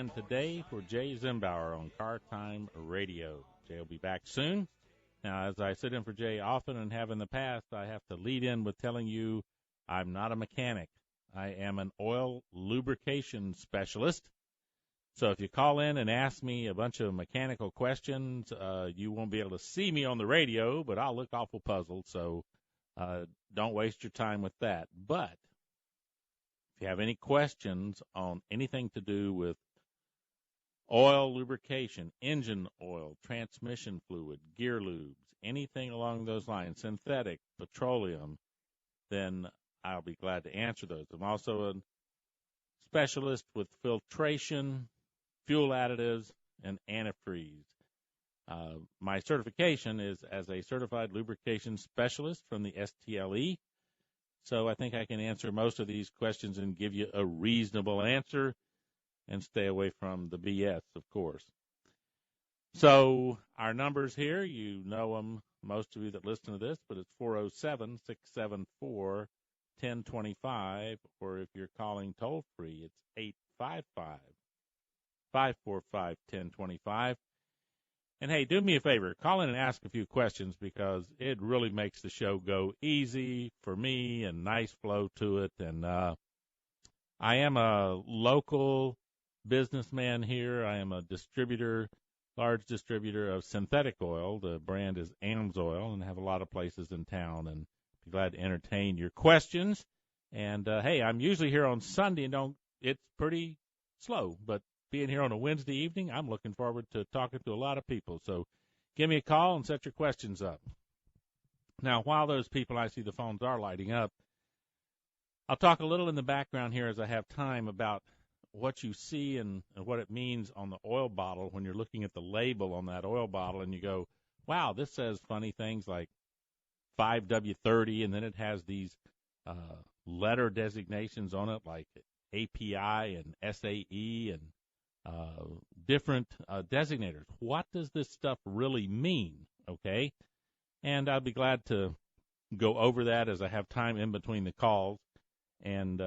And today for Jay Zimbauer on Car Time Radio. Jay will be back soon. Now, as I sit in for Jay often and have in the past, I have to lead in with telling you I'm not a mechanic. I am an oil lubrication specialist. So if you call in and ask me a bunch of mechanical questions, you won't be able to see me on the radio, but I'll look awful puzzled. So don't waste your time with that. But if you have any questions on anything to do with oil lubrication, engine oil, transmission fluid, gear lubes, anything along those lines, synthetic, petroleum, then I'll be glad to answer those. I'm also a specialist with filtration, fuel additives, and antifreeze. My certification is as a certified lubrication specialist from the STLE, so I think I can answer most of these questions and give you a reasonable answer and stay away from the BS, of course. So our numbers here, you know them, most of you that listen to this, but it's 407-674-1025, or if you're calling toll-free, it's 855-545-1025. And, hey, do me a favor, call in and ask a few questions because it really makes the show go easy for me and nice flow to it. And I am a local businessman here. I am a distributor, large distributor of synthetic oil. The brand is AMSOIL, and I have a lot of places in town, and be glad to entertain your questions. And, hey, I'm usually here on Sunday, and it's pretty slow, but being here on a Wednesday evening, I'm looking forward to talking to a lot of people. So give me a call and set your questions up. Now, while those people, I see the phones are lighting up, I'll talk a little in the background here as I have time about what you see and what it means on the oil bottle when you're looking at the label on that oil bottle and you go, wow, this says funny things like 5W30, and then it has these letter designations on it like API and SAE and different designators. What does this stuff really mean, okay? And I'll be glad to go over that as I have time in between the calls and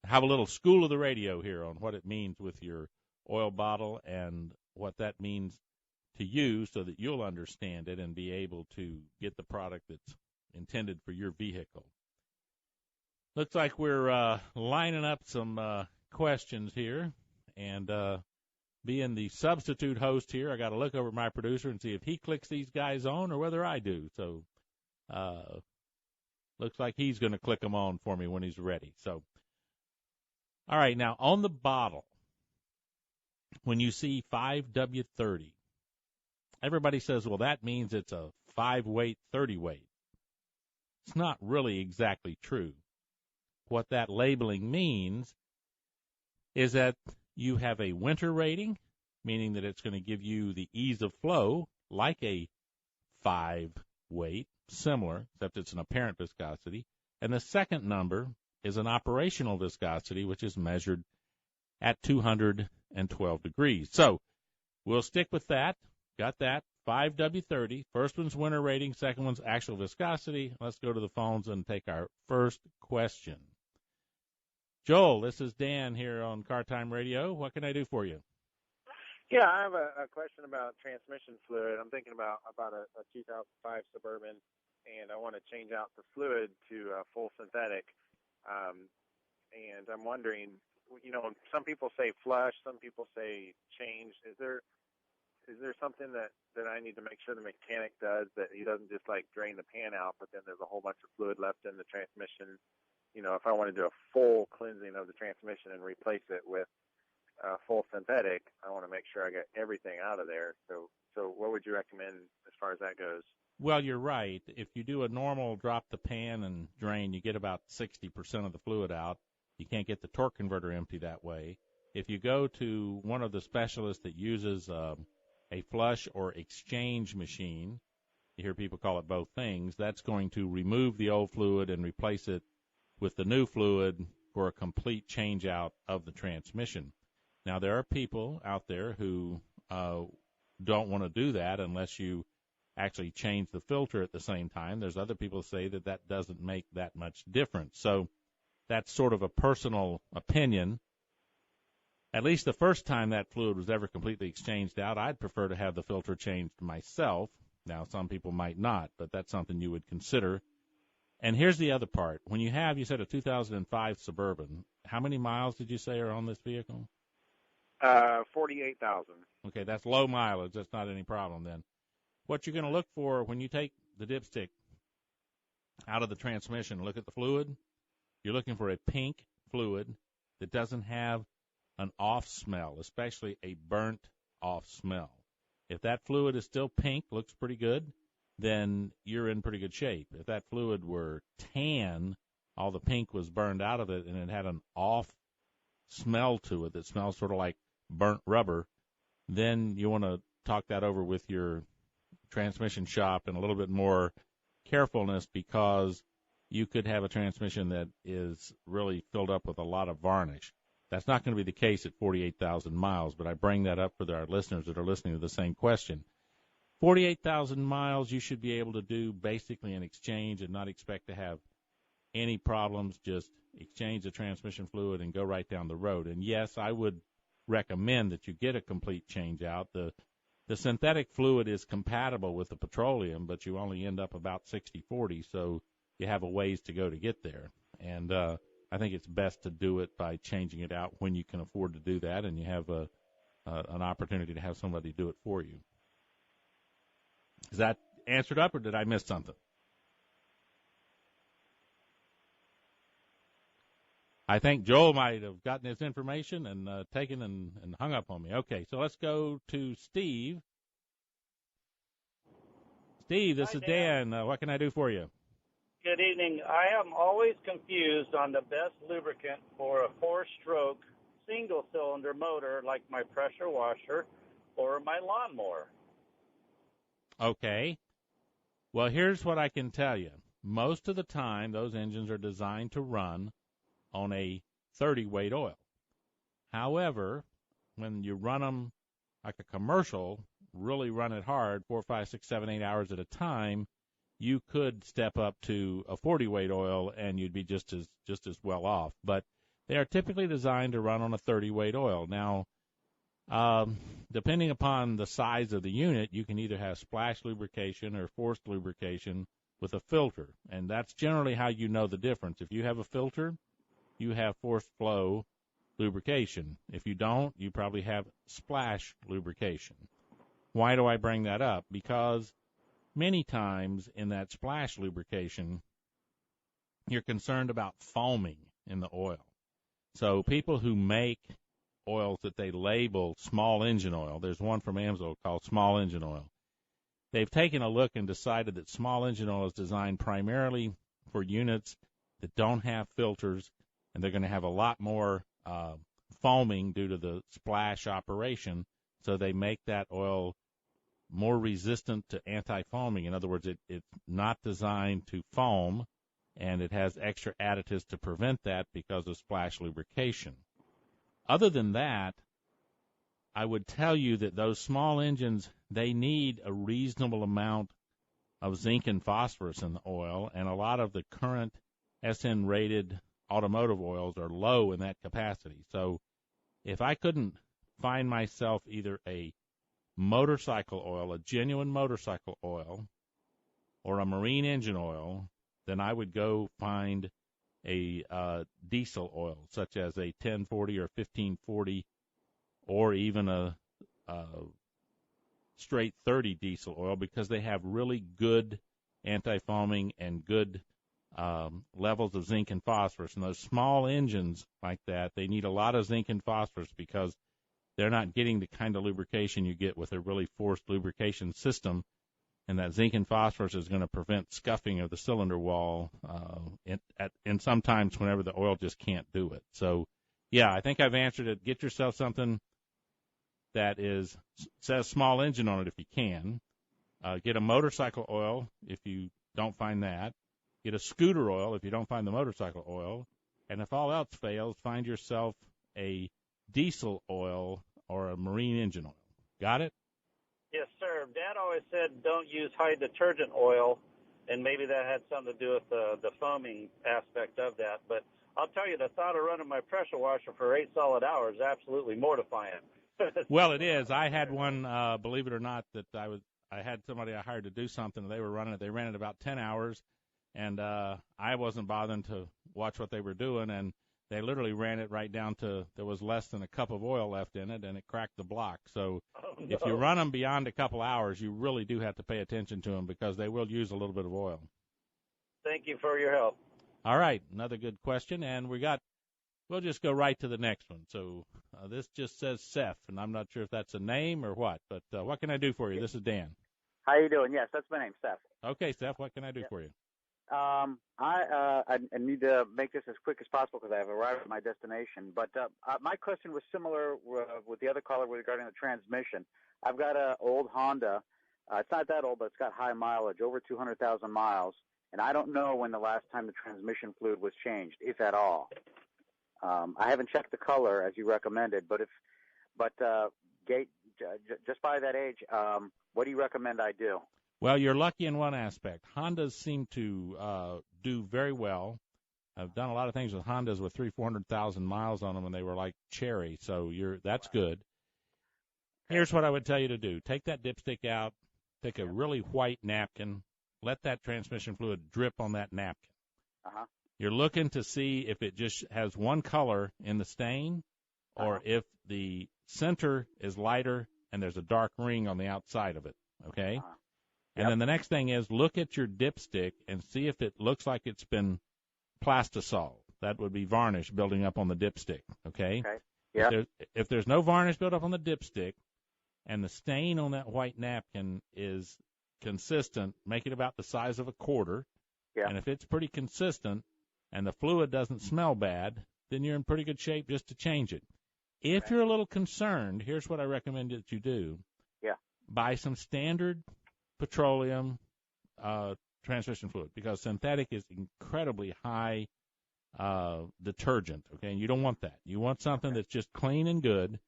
have a little school of the radio here on what it means with your oil bottle and what that means to you so that you'll understand it and be able to get the product that's intended for your vehicle. Looks like we're lining up some questions here. And being the substitute host here, I got to look over at my producer and see if he clicks these guys on or whether I do. So looks like he's going to click them on for me when he's ready. So, all right, now on the bottle, when you see 5W30, everybody says, well, that means it's a 5-weight, 30-weight. It's not really exactly true. What that labeling means is that you have a winter rating, meaning that it's going to give you the ease of flow like a 5-weight, similar, except it's an apparent viscosity. And the second number is an operational viscosity, which is measured at 212 degrees. So we'll stick with that. Got that. 5W30. First one's winter rating. Second one's actual viscosity. Let's go to the phones and take our first question. Joel, this is Dan here on Car Time Radio. What can I do for you? Yeah, I have a question about transmission fluid. I'm thinking about a 2005 Suburban, and I want to change out the fluid to full synthetic. And I'm wondering, some people say flush, some people say change. Is there something that I need to make sure the mechanic does, that he doesn't just like drain the pan out, but then there's a whole bunch of fluid left in the transmission? If I want to do a full cleansing of the transmission and replace it with full synthetic, I want to make sure I get everything out of there. So what would you recommend as far as that goes? Well, you're right. If you do a normal drop the pan and drain, you get about 60% of the fluid out. You can't get the torque converter empty that way. If you go to one of the specialists that uses a flush or exchange machine, you hear people call it both things, that's going to remove the old fluid and replace it with the new fluid for a complete change out of the transmission. Now, there are people out there who don't want to do that unless you actually change the filter at the same time. There's other people who say that that doesn't make that much difference. So that's sort of a personal opinion. at least the first time that fluid was ever completely exchanged out, I'd prefer to have the filter changed myself. Now, some people might not, but that's something you would consider. And here's the other part. When you said a 2005 Suburban, how many miles did you say are on this vehicle? 48,000. Okay, that's low mileage. That's not any problem then. What you're going to look for when you take the dipstick out of the transmission and look at the fluid, you're looking for a pink fluid that doesn't have an off smell, especially a burnt off smell. If that fluid is still pink, looks pretty good, then you're in pretty good shape. If that fluid were tan, all the pink was burned out of it, and it had an off smell to it that smells sort of like burnt rubber, then you want to talk that over with your transmission shop and a little bit more carefulness, because you could have a transmission that is really filled up with a lot of varnish. That's not going to be the case at 48,000 miles, but I bring that up for our listeners that are listening to the same question. 48,000 miles, you should be able to do basically an exchange and not expect to have any problems. Just exchange the transmission fluid and go right down the road. And, yes, I would recommend that you get a complete change out. The synthetic fluid is compatible with the petroleum, but you only end up about 60-40, so you have a ways to go to get there. And I think it's best to do it by changing it out when you can afford to do that, and you have an opportunity to have somebody do it for you. Is that answered up, or did I miss something? I think Joel might have gotten his information and taken and hung up on me. Okay, so let's go to Steve. Steve, this is Dan. What can I do for you? Good evening. I am always confused on the best lubricant for a four-stroke single-cylinder motor like my pressure washer or my lawnmower. Okay. Well, here's what I can tell you. Most of the time, those engines are designed to run on a 30-weight oil. However, when you run them like a commercial, really run it hard, 4, 5, 6, 7, 8 hours at a time, you could step up to a 40-weight oil and you'd be just as well off. But they are typically designed to run on a 30-weight oil. Now, depending upon the size of the unit, you can either have splash lubrication or forced lubrication with a filter, and that's generally how you know the difference. If you have a filter, you have forced flow lubrication. If you don't, you probably have splash lubrication. Why do I bring that up? Because many times in that splash lubrication, you're concerned about foaming in the oil. So people who make oils that they label small engine oil, there's one from Amsoil called small engine oil. They've taken a look and decided that small engine oil is designed primarily for units that don't have filters, and they're going to have a lot more foaming due to the splash operation, so they make that oil more resistant to anti-foaming. In other words, it's not designed to foam, and it has extra additives to prevent that because of splash lubrication. Other than that, I would tell you that those small engines, they need a reasonable amount of zinc and phosphorus in the oil, and a lot of the current SN-rated automotive oils are low in that capacity. So if I couldn't find myself either a motorcycle oil, a genuine motorcycle oil, or a marine engine oil, then I would go find a diesel oil, such as a 1040 or 1540, or even a straight 30 diesel oil, because they have really good anti-foaming and good levels of zinc and phosphorus. And those small engines like that, they need a lot of zinc and phosphorus because they're not getting the kind of lubrication you get with a really forced lubrication system. And that zinc and phosphorus is going to prevent scuffing of the cylinder wall and sometimes whenever the oil just can't do it. So, yeah, I think I've answered it. Get yourself something that says small engine on it if you can. Get a motorcycle oil if you don't find that. Get a scooter oil if you don't find the motorcycle oil. And if all else fails, find yourself a diesel oil or a marine engine oil. Got it? Yes, sir. Dad always said don't use high detergent oil, and maybe that had something to do with the foaming aspect of that. But I'll tell you, the thought of running my pressure washer for 8 solid hours is absolutely mortifying. Well, it is. I had one, believe it or not, that I had somebody I hired to do something. They were running it. They ran it about 10 hours, and I wasn't bothering to watch what they were doing, and they literally ran it right down to there was less than a cup of oil left in it, and it cracked the block. So if you run them beyond a couple hours, you really do have to pay attention to them because they will use a little bit of oil. Thank you for your help. All right, another good question, and we'll just go right to the next one. So this just says Seth, and I'm not sure if that's a name or what, but what can I do for you? This is Dan. How you doing? Yes, that's my name, Seth. Okay, Seth, what can I do for you? I need to make this as quick as possible because I have arrived at my destination. But my question was similar with the other caller regarding the transmission. I've got an old Honda. It's not that old, but it's got high mileage, over 200,000 miles. And I don't know when the last time the transmission fluid was changed, if at all. I haven't checked the color as you recommended, just by that age, what do you recommend I do? Well, you're lucky in one aspect. Hondas seem to do very well. I've done a lot of things with Hondas with 300,000-400,000 miles on them, and they were like cherry. So that's good. Here's what I would tell you to do: take that dipstick out, take a really white napkin, let that transmission fluid drip on that napkin. You're looking to see if it just has one color in the stain, or if the center is lighter and there's a dark ring on the outside of it. Okay. And then the next thing is look at your dipstick and see if it looks like it's been plastisol. That would be varnish building up on the dipstick, okay? Yeah. If there's no varnish built up on the dipstick and the stain on that white napkin is consistent, make it about the size of a quarter. Yeah. And if it's pretty consistent and the fluid doesn't smell bad, then you're in pretty good shape just to change it. If you're a little concerned, here's what I recommend that you do. Yeah. Buy some standard petroleum transmission fluid because synthetic is incredibly high detergent, okay? And you don't want that. You want something that's just clean and good.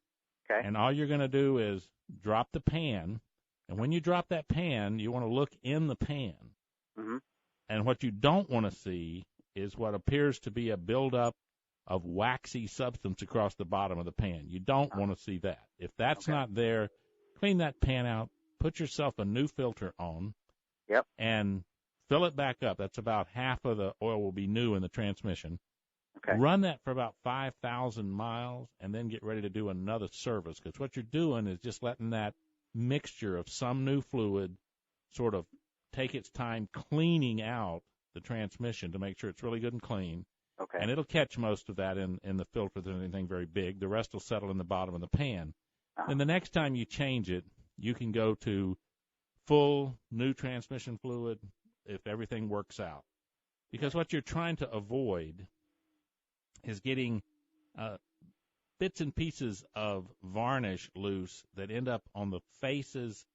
Okay. And all you're going to do is drop the pan. And when you drop that pan, you want to look in the pan. Mm-hmm. And what you don't want to see is what appears to be a buildup of waxy substance across the bottom of the pan. You don't want to see that. If that's not there, clean that pan out. Put yourself a new filter on, and fill it back up. That's about half of the oil will be new in the transmission. Okay. Run that for about 5,000 miles, and then get ready to do another service, because what you're doing is just letting that mixture of some new fluid sort of take its time cleaning out the transmission to make sure it's really good and clean. Okay. And it'll catch most of that in the filter if there's anything very big. The rest will settle in the bottom of the pan. And the next time you change it, you can go to full new transmission fluid if everything works out. Because what you're trying to avoid is getting bits and pieces of varnish loose that end up on the faces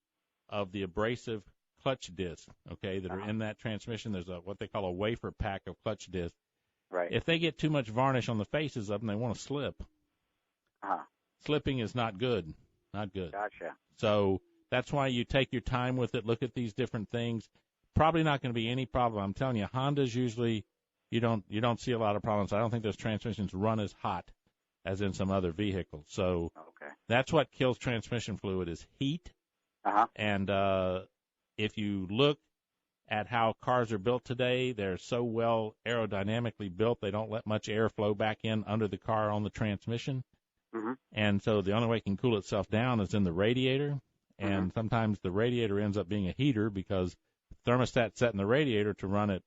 of the abrasive clutch discs, okay, that are in that transmission. There's what they call a wafer pack of clutch discs. Right. If they get too much varnish on the faces of them, they want to slip. Slipping is not good. Not good. Gotcha. So that's why you take your time with it, look at these different things. Probably not going to be any problem. I'm telling you, Hondas usually you don't see a lot of problems. I don't think those transmissions run as hot as in some other vehicles. So that's what kills transmission fluid is heat. And if you look at how cars are built today, they're so well aerodynamically built, they don't let much air flow back in under the car on the transmission. And so the only way it can cool itself down is in the radiator. And sometimes the radiator ends up being a heater because the thermostat's set in the radiator to run at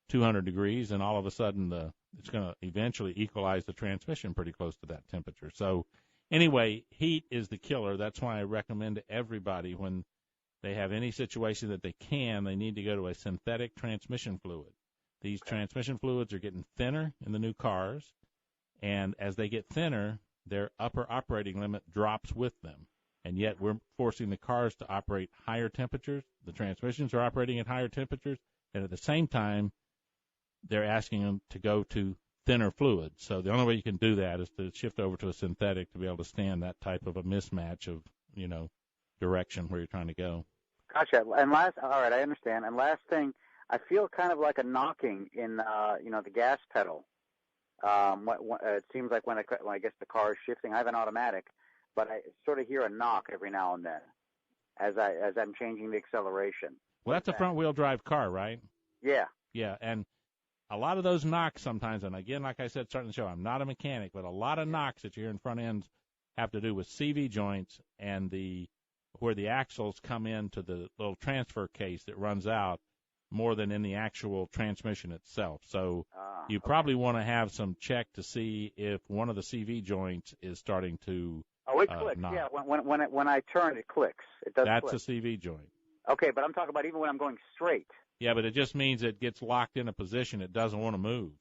200 degrees, and all of a sudden it's going to eventually equalize the transmission pretty close to that temperature. So anyway, heat is the killer. That's why I recommend to everybody when they have any situation that they need to go to a synthetic transmission fluid. These transmission fluids are getting thinner in the new cars, and as they get thinner, their upper operating limit drops with them. And yet we're forcing the cars to operate higher temperatures. The transmissions are operating at higher temperatures. And at the same time, they're asking them to go to thinner fluids. So the only way you can do that is to shift over to a synthetic to be able to stand that type of a mismatch of, direction where you're trying to go. Gotcha. And all right, I understand. And last thing, I feel kind of like a knocking in, the gas pedal. It seems like when I guess the car is shifting, I have an automatic, but I sort of hear a knock every now and then as I'm changing the acceleration. Well, that's a front-wheel drive car, right? Yeah. Yeah, and a lot of those knocks sometimes, and again, like I said, starting the show, I'm not a mechanic, but a lot of knocks that you hear in front ends have to do with CV joints and where the axles come into the little transfer case that runs out more than in the actual transmission itself. So you probably want to have some check to see if one of the CV joints is starting to it clicks. knock. Yeah, when I turn, it clicks. It does. That's click. a CV joint. Okay, but I'm talking about even when I'm going straight. Yeah, but it just means it gets locked in a position it doesn't want to move.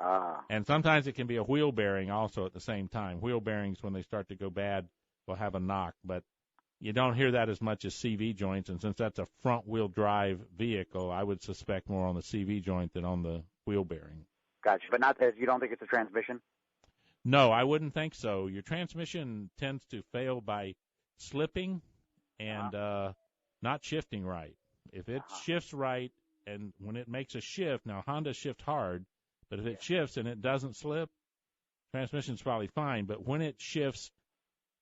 Ah. And sometimes it can be a wheel bearing also at the same time. Wheel bearings, when they start to go bad, will have a knock. But you don't hear that as much as CV joints. And since that's a front-wheel drive vehicle, I would suspect more on the CV joint than on the wheel bearing. Gotcha. But you don't think it's a transmission? No, I wouldn't think so. Your transmission tends to fail by slipping and not shifting right. If it shifts right, and when it makes a shift, now Honda shift hard, but if it shifts and it doesn't slip, transmission's probably fine. But when it shifts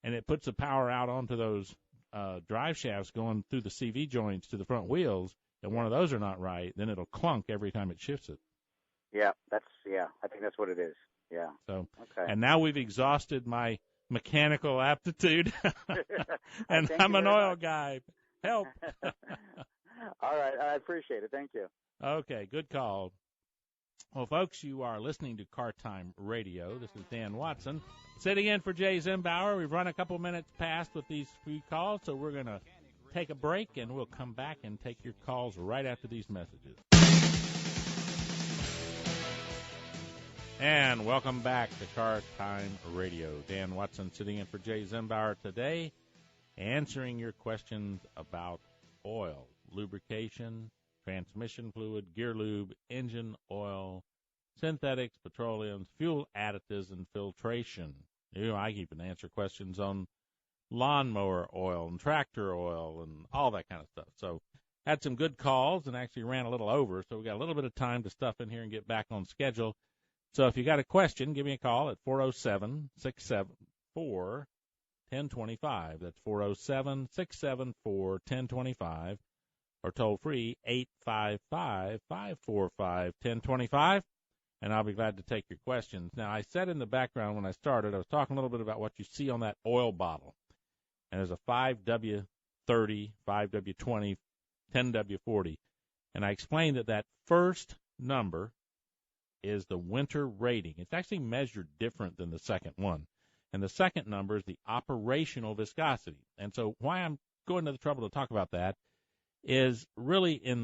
and it puts the power out onto those drive shafts going through the CV joints to the front wheels, and one of those are not right, then it'll clunk every time it shifts it. Yeah, I think that's what it is. Yeah. So, okay. And now we've exhausted my mechanical aptitude, and I'm an oil guy. Help. All right, I appreciate it. Thank you. Okay, good call. Well, folks, you are listening to Car Time Radio. This is Dan Watson sitting in for Jay Zimbauer. We've run a couple minutes past with these few calls, so we're going to take a break, and we'll come back and take your calls right after these messages. And welcome back to Car Time Radio. Dan Watson sitting in for Jay Zimbauer today, answering your questions about oil, lubrication, transmission fluid, gear lube, engine oil, synthetics, petroleums, fuel additives, and filtration. I even answer questions on lawnmower oil and tractor oil and all that kind of stuff. So had some good calls and actually ran a little over, so we got a little bit of time to stuff in here and get back on schedule. So if you got a question, give me a call at 407-674-1025. That's 407-674-1025. Or toll free 855-545-1025, and I'll be glad to take your questions. Now, I said in the background when I started, I was talking a little bit about what you see on that oil bottle. And there's a 5W30, 5W20, 10W40. And I explained that first number is the winter rating. It's actually measured different than the second one. And the second number is the operational viscosity. And so why I'm going to the trouble to talk about that is really in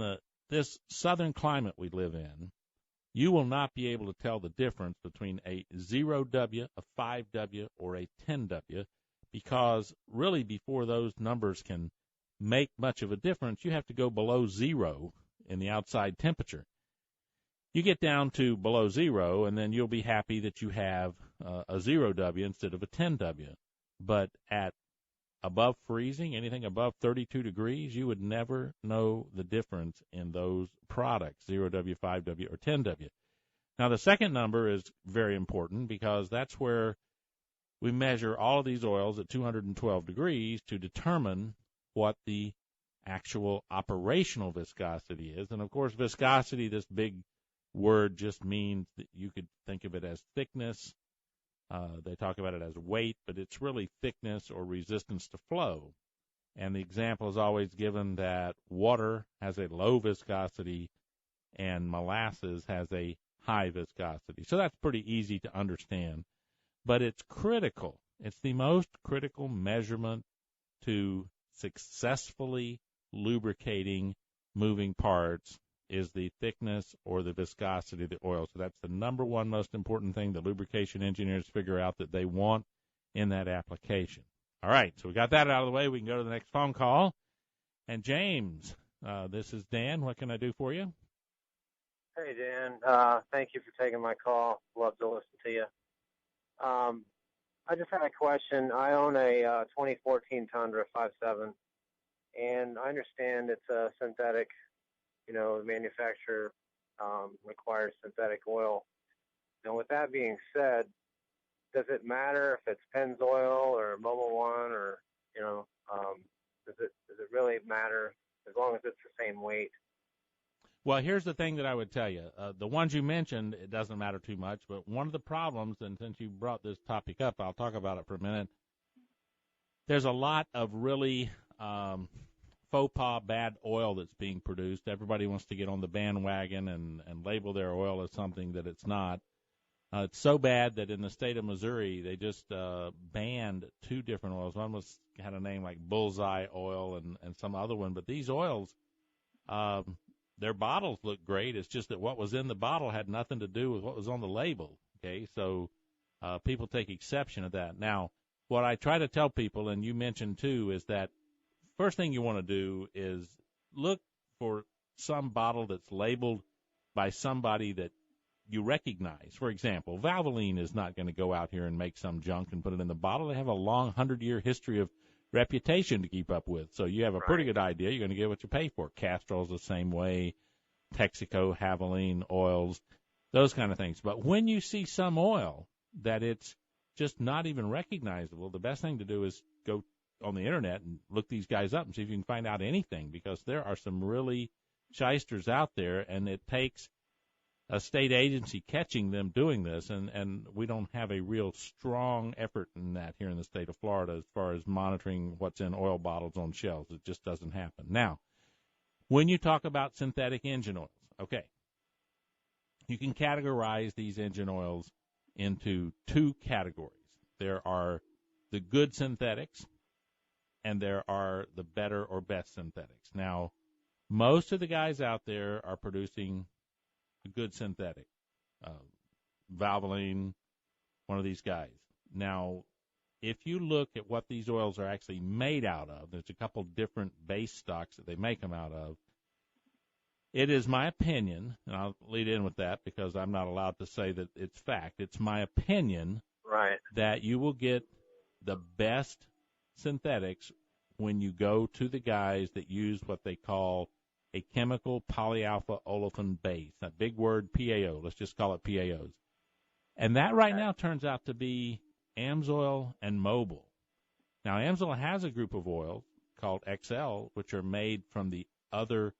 this southern climate we live in, you will not be able to tell the difference between a 0W, a 5W, or a 10W, because really before those numbers can make much of a difference, you have to go below zero in the outside temperature. You get down to below zero, and then you'll be happy that you have a 0W instead of a 10W. But at above freezing, anything above 32 degrees, you would never know the difference in those products, 0W, 5W, or 10W. Now, the second number is very important because that's where we measure all of these oils at 212 degrees to determine what the actual operational viscosity is. And, of course, viscosity, this big word, just means that you could think of it as thickness. They talk about it as weight, but it's really thickness or resistance to flow. And the example is always given that water has a low viscosity and molasses has a high viscosity. So that's pretty easy to understand. But it's critical. It's the most critical measurement to successfully lubricating moving parts is the thickness or the viscosity of the oil. So that's the number one most important thing the lubrication engineers figure out that they want in that application. All right, so we got that out of the way. We can go to the next phone call. And James, this is Dan. What can I do for you? Hey, Dan. Thank you for taking my call. Love to listen to you. I just had a question. I own a 2014 Tundra 5.7, and I understand it's a synthetic. The manufacturer requires synthetic oil. Now, with that being said, does it matter if it's Pennzoil or Mobil One or, does it really matter as long as it's the same weight? Well, here's the thing that I would tell you. The ones you mentioned, it doesn't matter too much, but one of the problems, and since you brought this topic up, I'll talk about it for a minute. There's a lot of really faux pas bad oil that's being produced. Everybody wants to get on the bandwagon and label their oil as something that it's not. It's so bad that in the state of Missouri, they just banned 2 different oils. One had a name like Bullseye Oil and some other one. But these oils, their bottles look great. It's just that what was in the bottle had nothing to do with what was on the label. Okay, so people take exception to that. Now, what I try to tell people, and you mentioned too, is that first thing you want to do is look for some bottle that's labeled by somebody that you recognize. For example, Valvoline is not going to go out here and make some junk and put it in the bottle. They have a long 100-year history of reputation to keep up with. So you have a pretty good idea. You're going to get what you pay for. Castrol's the same way, Texaco, Valvoline oils, those kind of things. But when you see some oil that it's just not even recognizable, the best thing to do is go on the Internet and look these guys up and see if you can find out anything, because there are some really shysters out there, and it takes a state agency catching them doing this, and we don't have a real strong effort in that here in the state of Florida as far as monitoring what's in oil bottles on shelves. It just doesn't happen. Now, when you talk about synthetic engine oils, okay, you can categorize these engine oils into 2 categories. There are the good synthetics, and there are the better or best synthetics. Now, most of the guys out there are producing a good synthetic. Valvoline, one of these guys. Now, if you look at what these oils are actually made out of, there's a couple different base stocks that they make them out of. It is my opinion, and I'll lead in with that because I'm not allowed to say that it's fact. It's my opinion that you will get the best synthetics when you go to the guys that use what they call a chemical polyalpha olefin base. That big word, PAO. Let's just call it PAOs. And that right now turns out to be Amsoil and Mobil. Now, Amsoil has a group of oils called XL, which are made from the other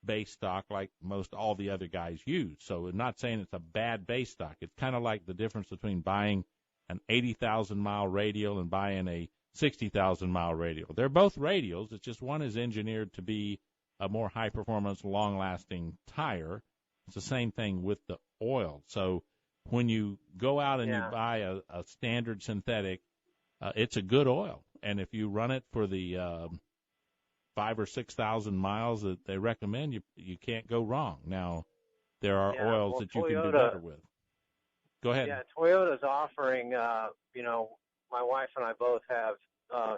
base stock like most all the other guys use. So we're not saying it's a bad base stock. It's kind of like the difference between buying an 80,000-mile radial and buying a 60,000-mile radial. They're both radials. It's just one is engineered to be a more high-performance, long-lasting tire. It's the same thing with the oil. So when you go out and you buy a standard synthetic, it's a good oil. And if you run it for the 5,000 or 6,000 miles that they recommend, you can't go wrong. Now, there are oils that you can do better with. Go ahead. Yeah, Toyota's offering, my wife and I both have,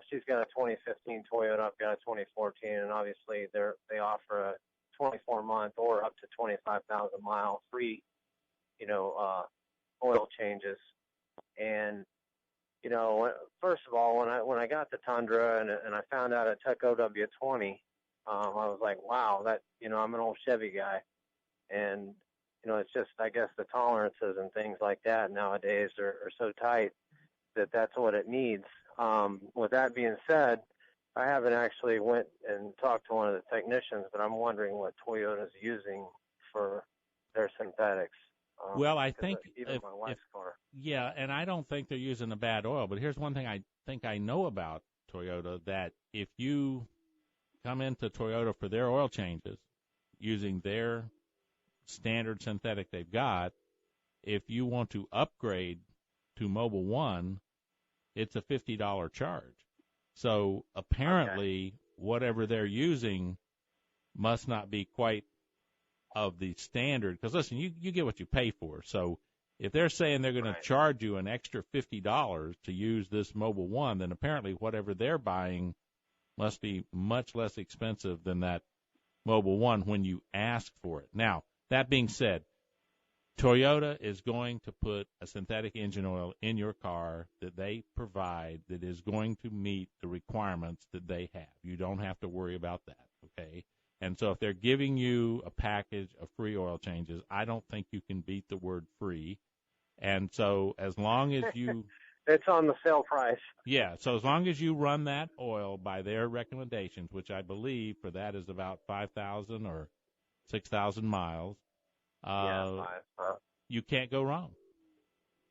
she's got a 2015 Toyota, I've got a 2014, and obviously they offer a 24-month or up to 25,000-mile free, oil changes. And, first of all, when I got the Tundra and I found out it took OW20, I was like, wow, I'm an old Chevy guy. And, it's just, I guess the tolerances and things like that nowadays are so tight that that's what it needs. With that being said, I haven't actually went and talked to one of the technicians, but I'm wondering what Toyota's using for their synthetics. Well, I think even my wife's car. Yeah, and I don't think they're using a bad oil. But here's one thing I think I know about Toyota, that if you come into Toyota for their oil changes using their standard synthetic they've got, if you want to upgrade to Mobil One, it's a $50 charge. So apparently whatever they're using must not be quite of the standard. Because, listen, you get what you pay for. So if they're saying they're going to charge you an extra $50 to use this Mobil One, then apparently whatever they're buying must be much less expensive than that Mobil One when you ask for it. Now, that being said, Toyota is going to put a synthetic engine oil in your car that they provide that is going to meet the requirements that they have. You don't have to worry about that, okay? And so if they're giving you a package of free oil changes, I don't think you can beat the word free. And so as long as you It's on the sale price. yeah, so as long as you run that oil by their recommendations, which I believe for that is about 5,000 or 6,000 miles, Yeah, you can't go wrong.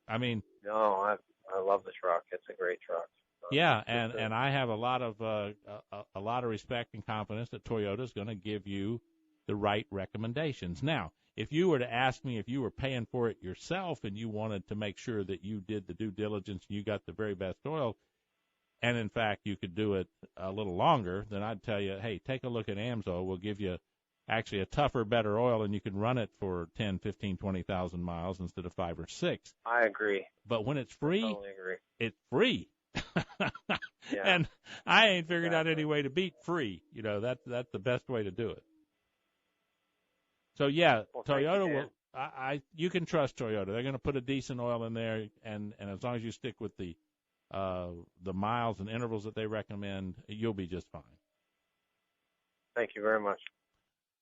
I mean, no, I love the truck. It's a great truck. yeah, and I have a lot of respect and confidence that Toyota is going to give you the right recommendations. Now, if you were to ask me if you were paying for it yourself and you wanted to make sure that you did the due diligence and you got the very best oil, and in fact you could do it a little longer, then I'd tell you, hey, take a look at AMSOIL. We'll give you actually a tougher, better oil, and you can run it for 10, 15, 20,000 miles instead of 5 or 6. I agree. But when it's free, I totally agree. it's free. Yeah. And I ain't figured out any way to beat free. You know, that's the best way to do it. So yeah, Well, Toyota will. You can trust Toyota. They're going to put a decent oil in there, and as long as you stick with the miles and intervals that they recommend, you'll be just fine. Thank you very much.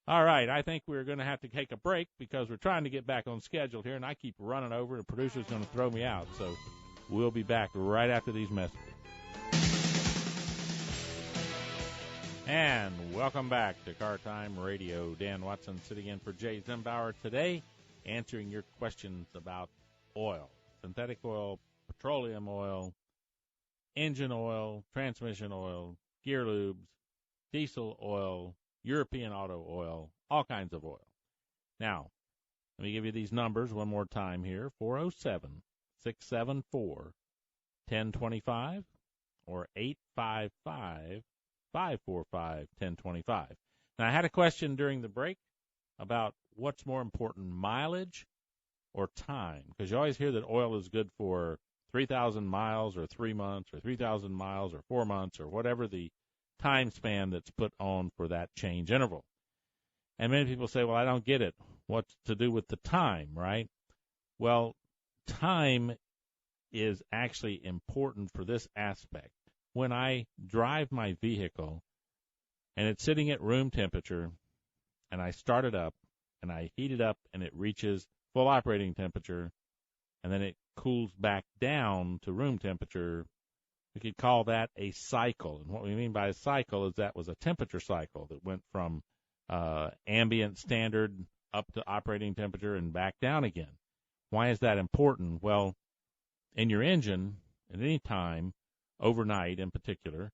All right, I think we're going to have to take a break because we're trying to get back on schedule here, and I keep running over, and the producer's going to throw me out. So we'll be back right after these messages. And welcome back to Car Time Radio. Dan Watson sitting in for Jay Zimbauer today, answering your questions about oil, synthetic oil, petroleum oil, engine oil, transmission oil, gear lubes, diesel oil, European auto oil, all kinds of oil. Now, let me give you these numbers one more time here, 407-674-1025 or 855-545-1025. Now, I had a question during the break about what's more important, mileage or time, because you always hear that oil is good for 3,000 miles or 3 months or 3,000 miles or 4 months or whatever the time span that's put on for that change interval. And many people say, well, I don't get it. What's to do with the time, right? Well, time is actually important for this aspect. When I drive my vehicle and it's sitting at room temperature and I start it up and I heat it up and it reaches full operating temperature and then it cools back down to room temperature, we could call that a cycle. And what we mean by a cycle is that was a temperature cycle that went from ambient standard up to operating temperature and back down again. Why is that important? Well, in your engine, at any time, overnight in particular,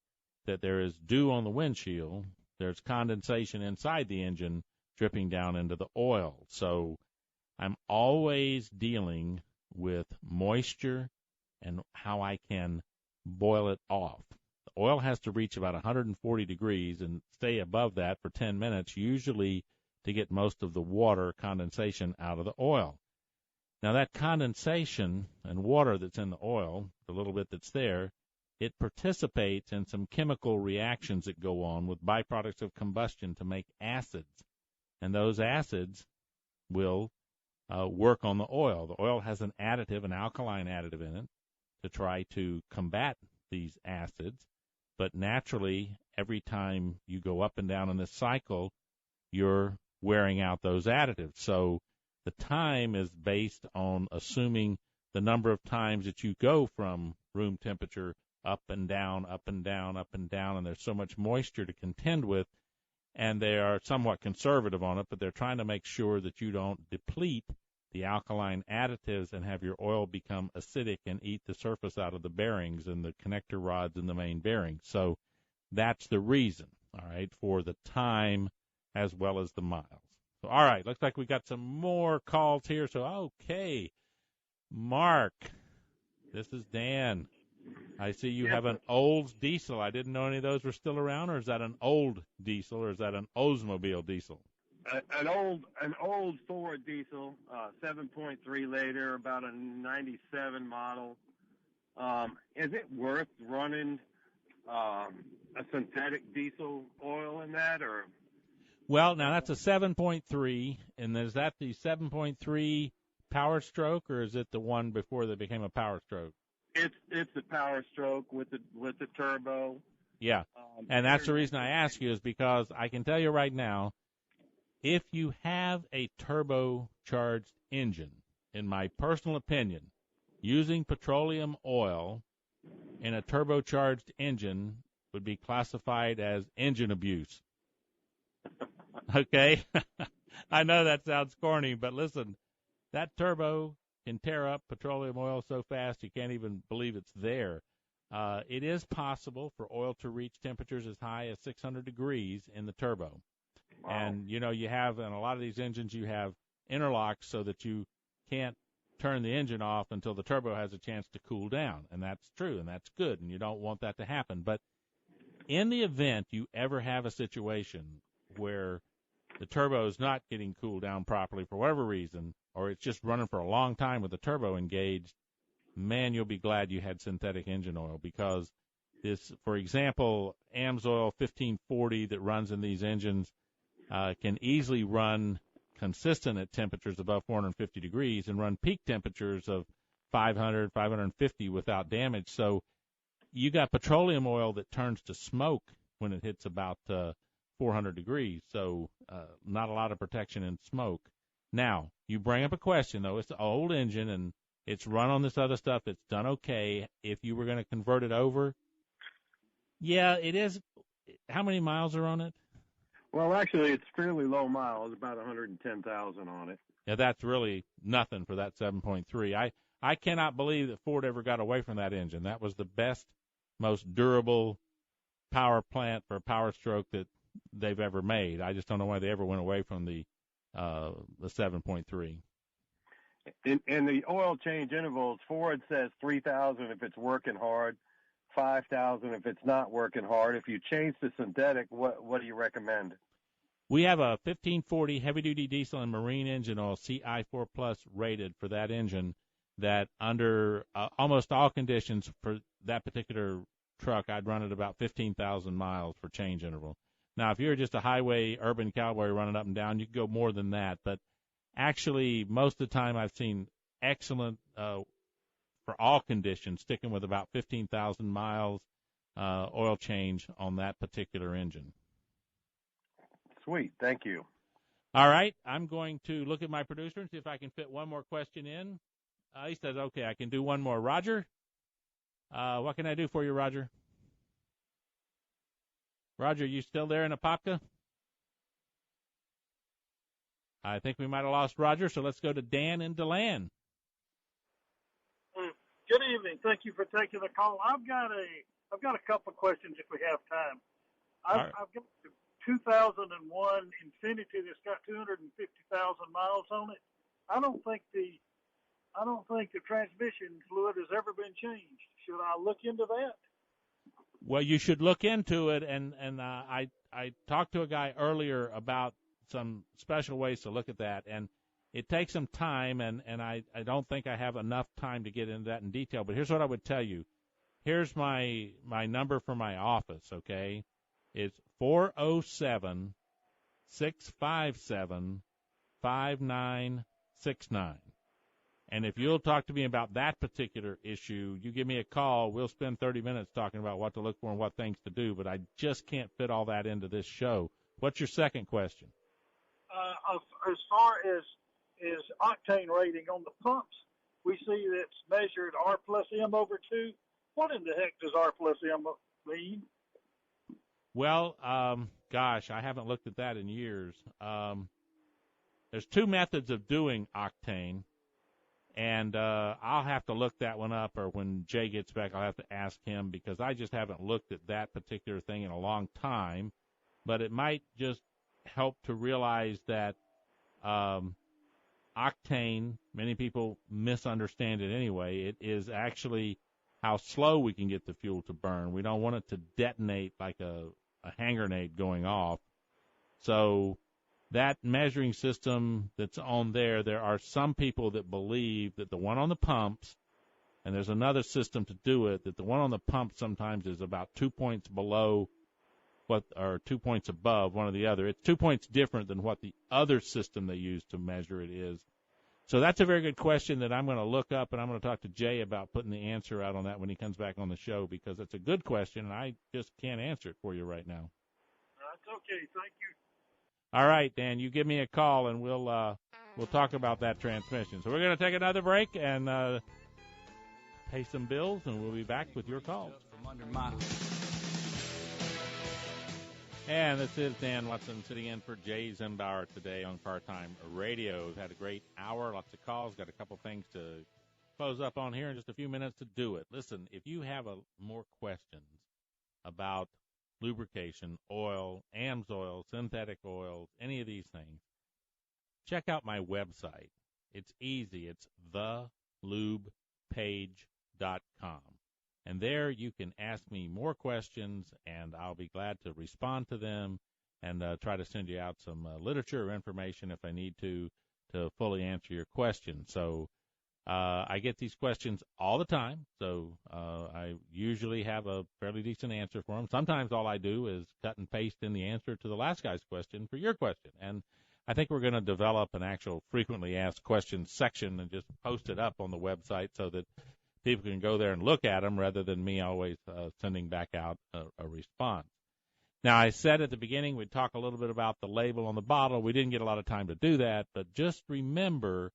that there is dew on the windshield, there's condensation inside the engine dripping down into the oil. So I'm always dealing with moisture and how I can boil it off. The oil has to reach about 140 degrees and stay above that for 10 minutes, usually to get most of the water condensation out of the oil. Now, that condensation and water that's in the oil, the little bit that's there, it participates in some chemical reactions that go on with byproducts of combustion to make acids. And those acids will work on the oil. The oil has an additive, an alkaline additive in it, to try to combat these acids. But naturally, every time you go up and down in this cycle, you're wearing out those additives. So the time is based on assuming the number of times that you go from room temperature up and down, up and down, up and down, and there's so much moisture to contend with, and they are somewhat conservative on it, but they're trying to make sure that you don't deplete the alkaline additives and have your oil become acidic and eat the surface out of the bearings and the connector rods in the main bearings. So that's the reason, all right, for the time as well as the miles. So, all right, looks like we got some more calls here. So, okay, Mark, this is Dan. I see you have an Olds diesel. I didn't know any of those were still around, or is that an old diesel, or is that an Oldsmobile diesel? An old Ford diesel, 7.3 liter, about a 97 model. Is it worth running a synthetic diesel oil in that, or? Well, now that's a 7.3, and is that the 7.3 Power Stroke, or is it the one before that became a Power Stroke? It's the Power Stroke with the turbo. Yeah, and that's the reason I ask you is because I can tell you right now, if you have a turbocharged engine, in my personal opinion, using petroleum oil in a turbocharged engine would be classified as engine abuse. Okay? I know that sounds corny, but listen, that turbo can tear up petroleum oil so fast you can't even believe it's there. It is possible for oil to reach temperatures as high as 600 degrees in the turbo. Wow. And, you have, in a lot of these engines, you have interlocks so that you can't turn the engine off until the turbo has a chance to cool down. And that's true, and that's good, and you don't want that to happen. But in the event you ever have a situation where the turbo is not getting cooled down properly for whatever reason, or it's just running for a long time with the turbo engaged, man, you'll be glad you had synthetic engine oil, because this, for example, AMSOIL 1540 that runs in these engines can easily run consistent at temperatures above 450 degrees and run peak temperatures of 500, 550 without damage. So you got petroleum oil that turns to smoke when it hits about 400 degrees, so not a lot of protection in smoke. Now, you bring up a question, though. It's an old engine, and it's run on this other stuff. It's done okay. If you were going to convert it over, yeah, it is. How many miles are on it? Well, actually, it's fairly low miles, about 110,000 on it. Yeah, that's really nothing for that 7.3. I cannot believe that Ford ever got away from that engine. That was the best, most durable power plant for Power Stroke that they've ever made. I just don't know why they ever went away from the 7.3. In the oil change intervals, Ford says 3,000 if it's working hard, 5,000 if it's not working hard. If you change to synthetic, what do you recommend? We have a 1540 heavy-duty diesel and marine engine oil, CI4 Plus rated for that engine, that under almost all conditions for that particular truck, I'd run it about 15,000 miles for change interval. Now, if you're just a highway urban cowboy running up and down, you can go more than that. But actually, most of the time I've seen excellent, for all conditions, sticking with about 15,000 miles oil change on that particular engine. Sweet. Thank you. All right. I'm going to look at my producer and see if I can fit one more question in. He says, okay, I can do one more. Roger, what can I do for you, Roger? Roger, you still there in Apopka? I think we might have lost Roger, so let's go to Dan in DeLand. Good evening. Thank you for taking the call. I've got a couple of questions if we have time. I've got the 2001 Infiniti that's got 250,000 miles on it. I don't think the transmission fluid has ever been changed. Should I look into that? Well, you should look into it, and I talked to a guy earlier about some special ways to look at that, and it takes some time, and I don't think I have enough time to get into that in detail, but here's what I would tell you. Here's my number for my office, okay? It's 407-657-5969. And if you'll talk to me about that particular issue, you give me a call, we'll spend 30 minutes talking about what to look for and what things to do, but I just can't fit all that into this show. What's your second question? As far as octane rating on the pumps, we see that it's measured R plus M over 2. What in the heck does R plus M mean? Well, gosh, I haven't looked at that in years. There's two methods of doing octane. And I'll have to look that one up, or when Jay gets back, I'll have to ask him, because I just haven't looked at that particular thing in a long time. But it might just help to realize that octane, many people misunderstand it anyway. It is actually how slow we can get the fuel to burn. We don't want it to detonate like a hand grenade going off. So that measuring system that's on there are some people that believe that the one on the pumps, and there's another system to do it, that the one on the pump sometimes is about 2 points below or 2 points above one or the other. It's 2 points different than what the other system they use to measure it is. So that's a very good question that I'm going to look up, and I'm going to talk to Jay about putting the answer out on that when he comes back on the show, because it's a good question, and I just can't answer it for you right now. That's okay. Thank you. All right, Dan, you give me a call, and we'll talk about that transmission. So we're going to take another break and pay some bills, and we'll be back with your calls. And this is Dan Watson sitting in for Jay Zimbauer today on Car Time Radio. We've had a great hour, lots of calls, got a couple things to close up on here in just a few minutes to do it. Listen, if you have more questions about lubrication, oil, AMSOIL, synthetic oils, any of these things, check out my website. It's easy. It's thelubepage.com. And there you can ask me more questions, and I'll be glad to respond to them and try to send you out some literature or information if I need to fully answer your question. So I get these questions all the time, so I usually have a fairly decent answer for them. Sometimes all I do is cut and paste in the answer to the last guy's question for your question. And I think we're going to develop an actual frequently asked questions section and just post it up on the website so that people can go there and look at them rather than me always sending back out a response. Now, I said at the beginning we'd talk a little bit about the label on the bottle. We didn't get a lot of time to do that, but just remember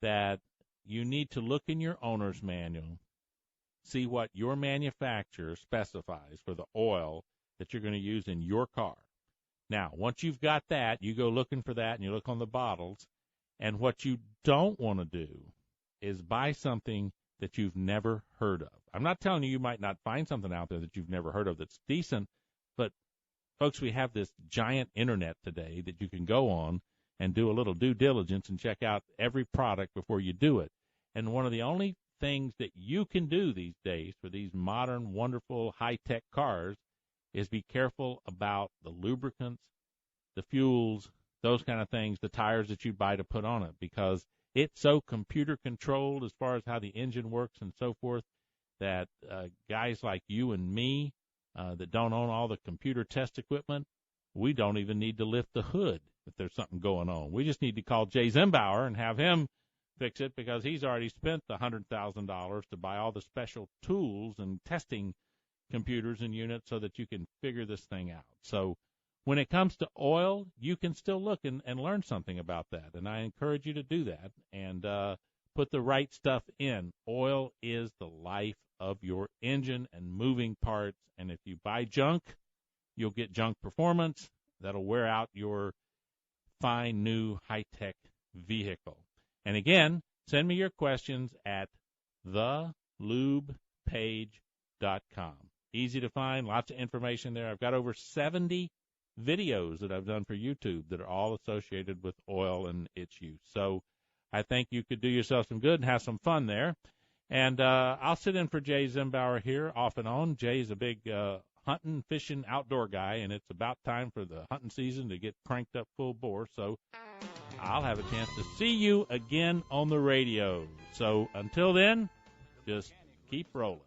that you need to look in your owner's manual, see what your manufacturer specifies for the oil that you're going to use in your car. Now, once you've got that, you go looking for that and you look on the bottles. And what you don't want to do is buy something that you've never heard of. I'm not telling you might not find something out there that you've never heard of that's decent, but, folks, we have this giant internet today that you can go on and do a little due diligence and check out every product before you do it. And one of the only things that you can do these days for these modern, wonderful, high-tech cars is be careful about the lubricants, the fuels, those kind of things, the tires that you buy to put on it, because it's so computer-controlled as far as how the engine works and so forth that guys like you and me that don't own all the computer test equipment, we don't even need to lift the hood if there's something going on. We just need to call Jay Zimbauer and have him fix it because he's already spent the $100,000 to buy all the special tools and testing computers and units so that you can figure this thing out. So when it comes to oil, you can still look and learn something about that, and I encourage you to do that and put the right stuff in. Oil is the life of your engine and moving parts, and if you buy junk, you'll get junk performance. That'll wear out your fine, new, high-tech vehicle. And again, send me your questions at thelubepage.com. Easy to find, lots of information there. I've got over 70 videos that I've done for YouTube that are all associated with oil and its use. So I think you could do yourself some good and have some fun there. And I'll sit in for Jay Zimbauer here off and on. Jay's a big hunting, fishing, outdoor guy, and it's about time for the hunting season to get cranked up full bore. So I'll have a chance to see you again on the radio. So until then, just keep rolling.